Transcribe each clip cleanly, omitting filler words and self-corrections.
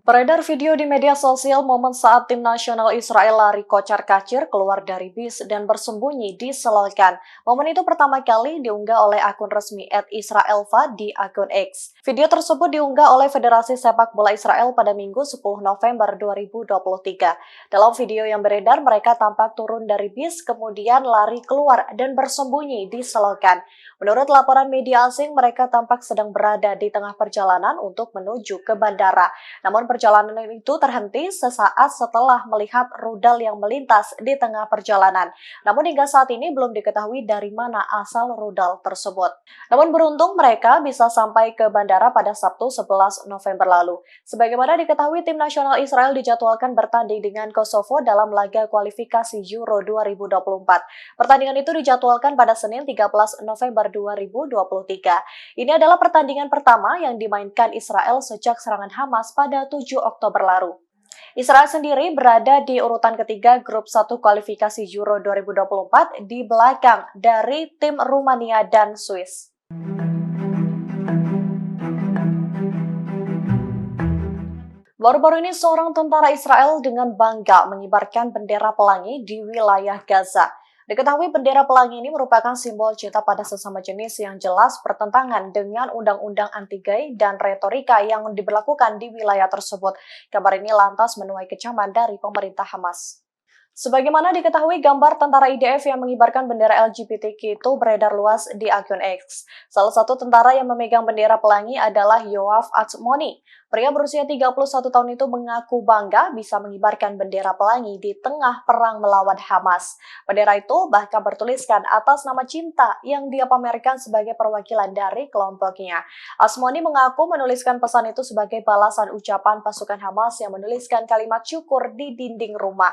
Beredar video di media sosial momen saat tim nasional Israel lari kocar-kacir keluar dari bis dan bersembunyi di selokan. Momen itu pertama kali diunggah oleh akun resmi @israelva di akun X. Video tersebut diunggah oleh Federasi Sepak Bola Israel pada Minggu 10 November 2023. Dalam video yang beredar, mereka tampak turun dari bis, kemudian lari keluar dan bersembunyi di selokan. Menurut laporan media asing, mereka tampak sedang berada di tengah perjalanan untuk menuju ke bandara. Namun perjalanan itu terhenti sesaat setelah melihat rudal yang melintas di tengah perjalanan. Namun hingga saat ini belum diketahui dari mana asal rudal tersebut. Namun beruntung mereka bisa sampai ke bandara pada Sabtu 11 November lalu. Sebagaimana diketahui, tim nasional Israel dijadwalkan bertanding dengan Kosovo dalam laga kualifikasi Euro 2024. Pertandingan itu dijadwalkan pada Senin 13 November 2023. Ini adalah pertandingan pertama yang dimainkan Israel sejak serangan Hamas pada 7 Oktober lalu. Israel sendiri berada di urutan ketiga grup 1 kualifikasi Euro 2024 di belakang dari tim Rumania dan Swiss. Baru-baru ini seorang tentara Israel dengan bangga mengibarkan bendera pelangi di wilayah Gaza. Diketahui bendera pelangi ini merupakan simbol cinta pada sesama jenis yang jelas bertentangan dengan undang-undang anti-gay dan retorika yang diberlakukan di wilayah tersebut. Kabar ini lantas menuai kecaman dari pemerintah Hamas. Sebagaimana diketahui, gambar tentara IDF yang mengibarkan bendera LGBTQ itu beredar luas di akun X. Salah satu tentara yang memegang bendera pelangi adalah Yoav Atzmoni. Pria berusia 31 tahun itu mengaku bangga bisa mengibarkan bendera pelangi di tengah perang melawan Hamas. Bendera itu bahkan bertuliskan atas nama cinta yang dia pamerkan sebagai perwakilan dari kelompoknya. Atzmoni mengaku menuliskan pesan itu sebagai balasan ucapan pasukan Hamas yang menuliskan kalimat syukur di dinding rumah.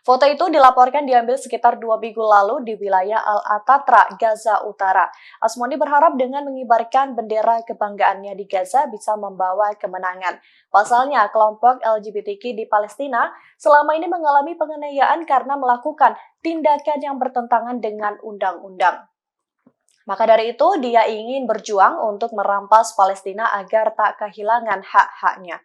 Foto itu dilaporkan diambil sekitar 2 minggu lalu di wilayah Al-Atatra, Gaza Utara. Atzmoni berharap dengan mengibarkan bendera kebanggaannya di Gaza bisa membawa kemenangan. Pasalnya, kelompok LGBTQ di Palestina selama ini mengalami penganiayaan karena melakukan tindakan yang bertentangan dengan undang-undang. Maka dari itu, dia ingin berjuang untuk merampas Palestina agar tak kehilangan hak-haknya.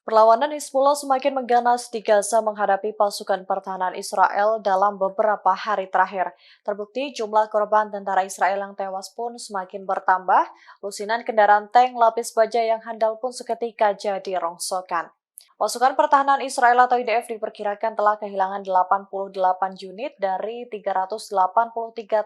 Perlawanan Hizbullah semakin mengganas di Gaza menghadapi pasukan pertahanan Israel dalam beberapa hari terakhir. Terbukti jumlah korban tentara Israel yang tewas pun semakin bertambah. Lusinan kendaraan tank lapis baja yang handal pun seketika jadi rongsokan. Pasukan pertahanan Israel atau IDF diperkirakan telah kehilangan 88 unit dari 383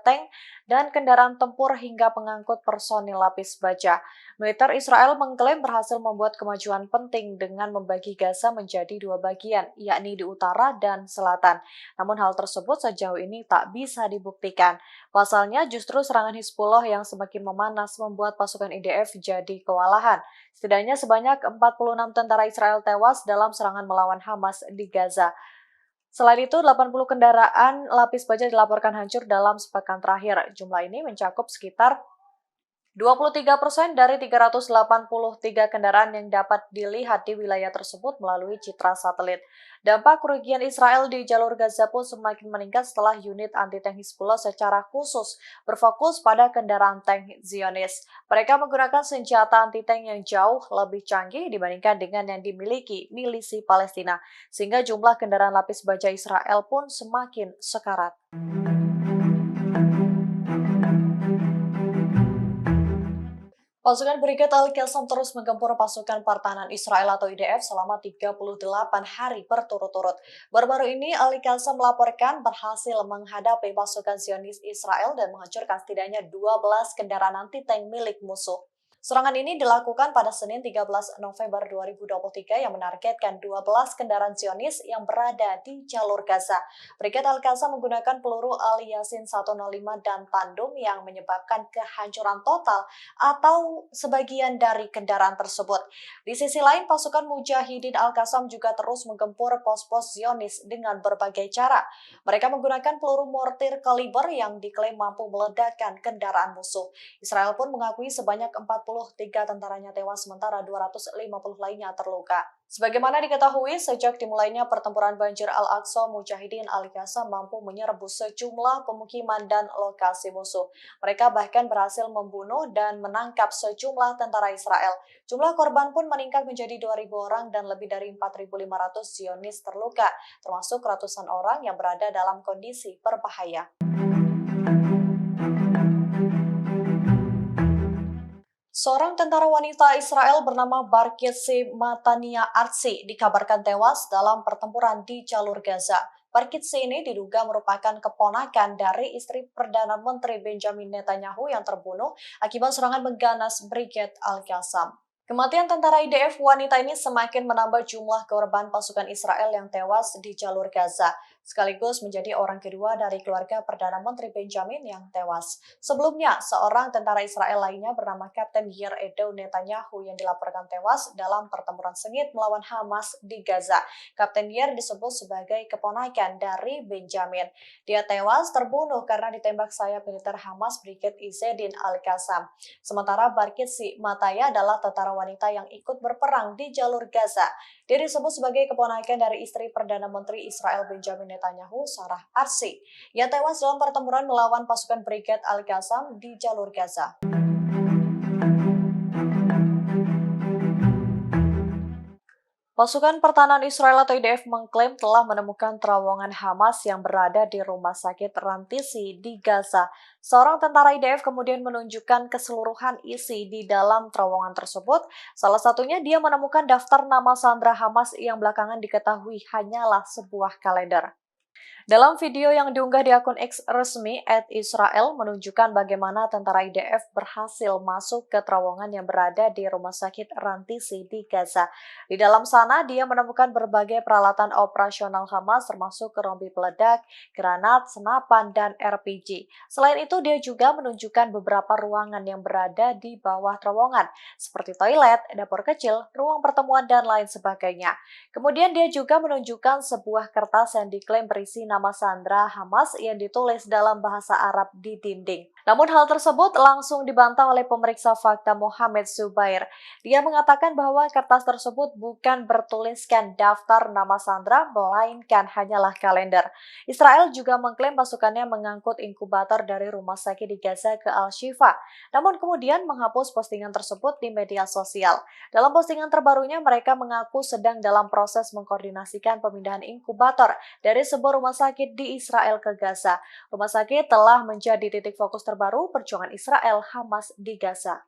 tank dan kendaraan tempur hingga pengangkut personil lapis baja. Militer Israel mengklaim berhasil membuat kemajuan penting dengan membagi Gaza menjadi 2 bagian, yakni di utara dan selatan. Namun hal tersebut sejauh ini tak bisa dibuktikan. Pasalnya justru serangan Hizbullah yang semakin memanas membuat pasukan IDF jadi kewalahan. Setidaknya sebanyak 46 tentara Israel tewas dalam serangan melawan Hamas di Gaza. Selain itu, 80 kendaraan lapis baja dilaporkan hancur dalam sepekan terakhir. Jumlah ini mencakup sekitar 23% dari 383 kendaraan yang dapat dilihat di wilayah tersebut melalui citra satelit. Dampak kerugian Israel di jalur Gaza pun semakin meningkat setelah unit anti-tank Hizbullah secara khusus berfokus pada kendaraan tank Zionis. Mereka menggunakan senjata anti-tank yang jauh lebih canggih dibandingkan dengan yang dimiliki milisi Palestina, sehingga jumlah kendaraan lapis baja Israel pun semakin sekarat. Pasukan Brigade Al-Qassam terus menggempur pasukan pertahanan Israel atau IDF selama 38 hari berturut-turut. Baru-baru ini Al-Qassam melaporkan berhasil menghadapi pasukan Zionis Israel dan menghancurkan setidaknya 12 kendaraan anti-tank milik musuh. Serangan ini dilakukan pada Senin 13 November 2023 yang menargetkan 12 kendaraan Zionis yang berada di jalur Gaza. Brigade Al-Qassam menggunakan peluru Al-Yasin 105 dan tandem yang menyebabkan kehancuran total atau sebagian dari kendaraan tersebut. Di sisi lain, pasukan Mujahidin Al-Qassam juga terus menggempur pos-pos Zionis dengan berbagai cara. Mereka menggunakan peluru mortir kaliber yang diklaim mampu meledakkan kendaraan musuh. Israel pun mengakui sebanyak 40 33 tentaranya tewas sementara 250 lainnya terluka. Sebagaimana diketahui, sejak dimulainya pertempuran Banjir Al-Aqsa, Mujahidin Al-Qassam mampu menyerbu sejumlah pemukiman dan lokasi musuh. Mereka bahkan berhasil membunuh dan menangkap sejumlah tentara Israel. Jumlah korban pun meningkat menjadi 2.000 orang dan lebih dari 4.500 Zionis terluka, termasuk ratusan orang yang berada dalam kondisi berbahaya. Seorang tentara wanita Israel bernama Barkitsi Matania Artsi dikabarkan tewas dalam pertempuran di jalur Gaza. Barkitsi ini diduga merupakan keponakan dari istri Perdana Menteri Benjamin Netanyahu yang terbunuh akibat serangan mengganas Brigade Al-Qassam. Kematian tentara IDF wanita ini semakin menambah jumlah korban pasukan Israel yang tewas di jalur Gaza, sekaligus menjadi orang kedua dari keluarga Perdana Menteri Benjamin yang tewas. Sebelumnya, seorang tentara Israel lainnya bernama Kapten Yair Edo Netanyahu yang dilaporkan tewas dalam pertempuran sengit melawan Hamas di Gaza. Kapten Yair disebut sebagai keponakan dari Benjamin. Dia tewas terbunuh karena ditembak sayap militer Hamas Brigade Izzedin Al-Qassam. Sementara Barkitsi Mataya adalah tentara wanita yang ikut berperang di jalur Gaza. Dia disebut sebagai keponakan dari istri Perdana Menteri Israel Benjamin Netanyahu, Sarah Artsi. Ia tewas dalam pertempuran melawan pasukan Brigade Al-Qassam di jalur Gaza. Pasukan Pertahanan Israel atau IDF mengklaim telah menemukan terowongan Hamas yang berada di rumah sakit Rantisi di Gaza. Seorang tentara IDF kemudian menunjukkan keseluruhan isi di dalam terowongan tersebut. Salah satunya dia menemukan daftar nama sandera Hamas yang belakangan diketahui hanyalah sebuah kalender. Dalam video yang diunggah di akun X resmi @Israel menunjukkan bagaimana tentara IDF berhasil masuk ke terowongan yang berada di rumah sakit Rantisi di Gaza. Di dalam sana, dia menemukan berbagai peralatan operasional Hamas termasuk rompi peledak, granat, senapan, dan RPG. Selain itu, dia juga menunjukkan beberapa ruangan yang berada di bawah terowongan, seperti toilet, dapur kecil, ruang pertemuan, dan lain sebagainya. Kemudian dia juga menunjukkan sebuah kertas yang diklaim berisi nama sandera Hamas yang ditulis dalam bahasa Arab di dinding. Namun hal tersebut langsung dibantah oleh pemeriksa fakta Mohammed Zubair. Dia mengatakan bahwa kertas tersebut bukan bertuliskan daftar nama sandera, melainkan hanyalah kalender. Israel juga mengklaim pasukannya mengangkut inkubator dari rumah sakit di Gaza ke Al-Shifa, namun kemudian menghapus postingan tersebut di media sosial. Dalam postingan terbarunya, mereka mengaku sedang dalam proses mengkoordinasikan pemindahan inkubator dari sebuah rumah sakit di Israel ke Gaza. Rumah sakit telah menjadi titik fokus terbaru perjuangan Israel Hamas di Gaza.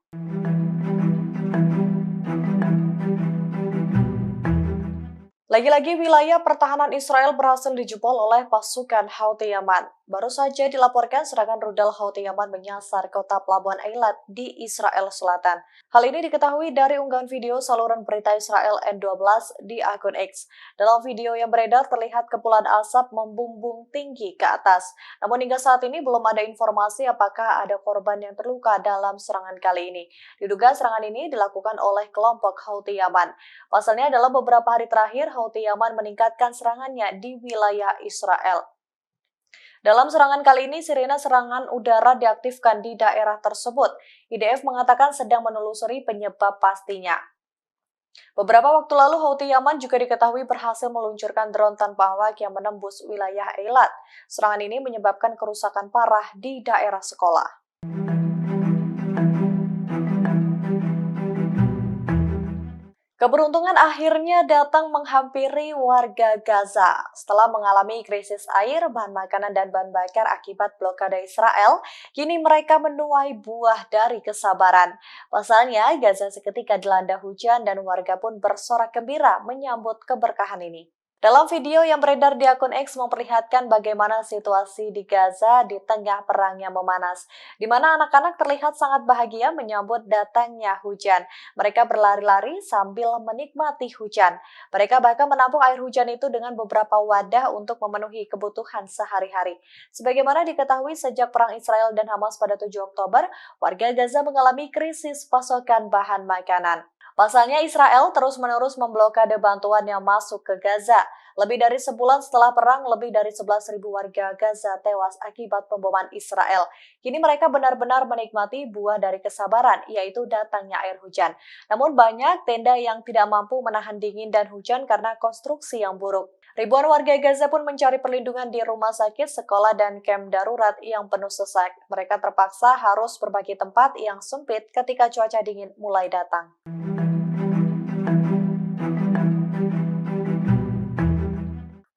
Lagi-lagi wilayah pertahanan Israel berhasil dijebol oleh pasukan Houthi Yaman. Baru saja dilaporkan serangan rudal Houthi Yaman menyasar kota pelabuhan Eilat di Israel Selatan. Hal ini diketahui dari unggahan video saluran berita Israel N12 di akun X. Dalam video yang beredar terlihat kepulan asap membumbung tinggi ke atas. Namun hingga saat ini belum ada informasi apakah ada korban yang terluka dalam serangan kali ini. Diduga serangan ini dilakukan oleh kelompok Houthi Yaman. Pasalnya dalam beberapa hari terakhir, Houthi Yaman meningkatkan serangannya di wilayah Israel. Dalam serangan kali ini, sirene serangan udara diaktifkan di daerah tersebut. IDF mengatakan sedang menelusuri penyebab pastinya. Beberapa waktu lalu, Houthi Yaman juga diketahui berhasil meluncurkan drone tanpa awak yang menembus wilayah Eilat. Serangan ini menyebabkan kerusakan parah di daerah sekolah. Keberuntungan akhirnya datang menghampiri warga Gaza. Setelah mengalami krisis air, bahan makanan, dan bahan bakar akibat blokade Israel, kini mereka menuai buah dari kesabaran. Pasalnya, Gaza seketika dilanda hujan dan warga pun bersorak gembira menyambut keberkahan ini. Dalam video yang beredar di akun X memperlihatkan bagaimana situasi di Gaza di tengah perang yang memanas, di mana anak-anak terlihat sangat bahagia menyambut datangnya hujan. Mereka berlari-lari sambil menikmati hujan. Mereka bahkan menampung air hujan itu dengan beberapa wadah untuk memenuhi kebutuhan sehari-hari. Sebagaimana diketahui sejak perang Israel dan Hamas pada 7 Oktober, warga Gaza mengalami krisis pasokan bahan makanan. Pasalnya Israel terus-menerus memblokade bantuan yang masuk ke Gaza. Lebih dari sebulan setelah perang, lebih dari 11.000 warga Gaza tewas akibat pemboman Israel. Kini mereka benar-benar menikmati buah dari kesabaran, yaitu datangnya air hujan. Namun banyak tenda yang tidak mampu menahan dingin dan hujan karena konstruksi yang buruk. Ribuan warga Gaza pun mencari perlindungan di rumah sakit, sekolah, dan kamp darurat yang penuh sesak. Mereka terpaksa harus berbagi tempat yang sempit ketika cuaca dingin mulai datang.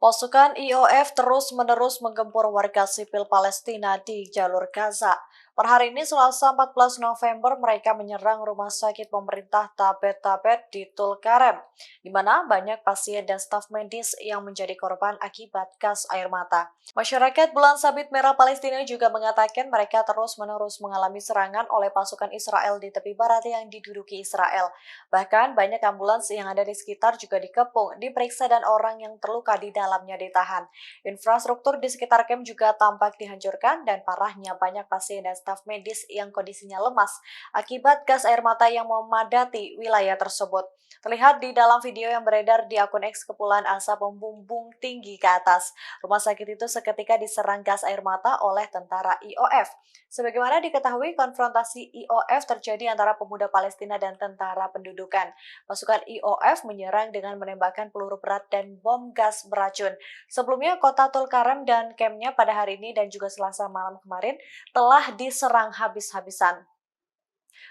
Pasukan IOF terus-menerus menggempur warga sipil Palestina di jalur Gaza. Per hari ini, Selasa 14 November, mereka menyerang rumah sakit pemerintah Tabet Tabet di Tulkarem, di mana banyak pasien dan staf medis yang menjadi korban akibat gas air mata. Masyarakat Bulan Sabit Merah Palestina juga mengatakan mereka terus-menerus mengalami serangan oleh pasukan Israel di tepi barat yang diduduki Israel. Bahkan banyak ambulans yang ada di sekitar juga dikepung, diperiksa, dan orang yang terluka di dalamnya ditahan. Infrastruktur di sekitar kamp juga tampak dihancurkan dan parahnya banyak pasien dan staf medis yang kondisinya lemas akibat gas air mata yang memadati wilayah tersebut. Terlihat di dalam video yang beredar di akun X, kepulan asap membumbung tinggi ke atas. Rumah sakit itu seketika diserang gas air mata oleh tentara IOF. Sebagaimana diketahui, konfrontasi IOF terjadi antara pemuda Palestina dan tentara pendudukan. Pasukan IOF menyerang dengan menembakkan peluru berat dan bom gas beracun. Sebelumnya, kota Tulkarem dan kampnya pada hari ini dan juga Selasa malam kemarin telah diserang habis-habisan.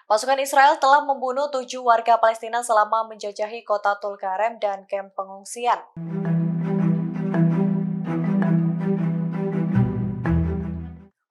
Pasukan Israel telah membunuh 7 warga Palestina selama menjajahi kota Tulkarem dan kamp pengungsian.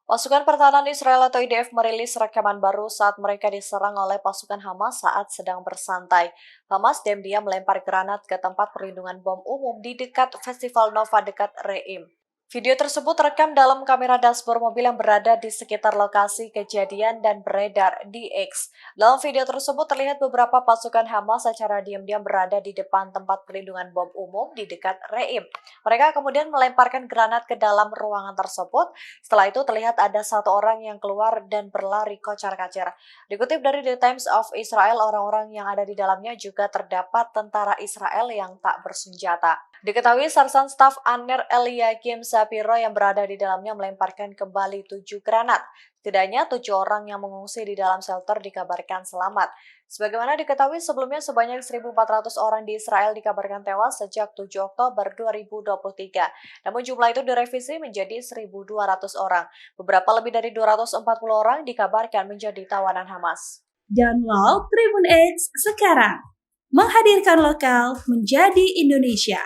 Pasukan Pertahanan Israel atau IDF merilis rekaman baru saat mereka diserang oleh pasukan Hamas saat sedang bersantai. Hamas diam-diam melempar granat ke tempat perlindungan bom umum di dekat Festival Nova dekat Reim. Video tersebut terekam dalam kamera dashboard mobil yang berada di sekitar lokasi kejadian dan beredar di X. Dalam video tersebut terlihat beberapa pasukan Hamas secara diam-diam berada di depan tempat perlindungan bom umum di dekat Reim. Mereka kemudian melemparkan granat ke dalam ruangan tersebut. Setelah itu terlihat ada satu orang yang keluar dan berlari kocar-kacir. Dikutip dari The Times of Israel, orang-orang yang ada di dalamnya juga terdapat tentara Israel yang tak bersenjata. Diketahui Sarsan Staf Aner Eliakim Sapiro yang berada di dalamnya melemparkan kembali 7 granat. Setidaknya 7 orang yang mengungsi di dalam shelter dikabarkan selamat. Sebagaimana diketahui sebelumnya, sebanyak 1.400 orang di Israel dikabarkan tewas sejak 7 Oktober 2023. Namun jumlah itu direvisi menjadi 1.200 orang. Beberapa lebih dari 240 orang dikabarkan menjadi tawanan Hamas. Download Tribun X sekarang, menghadirkan lokal menjadi Indonesia.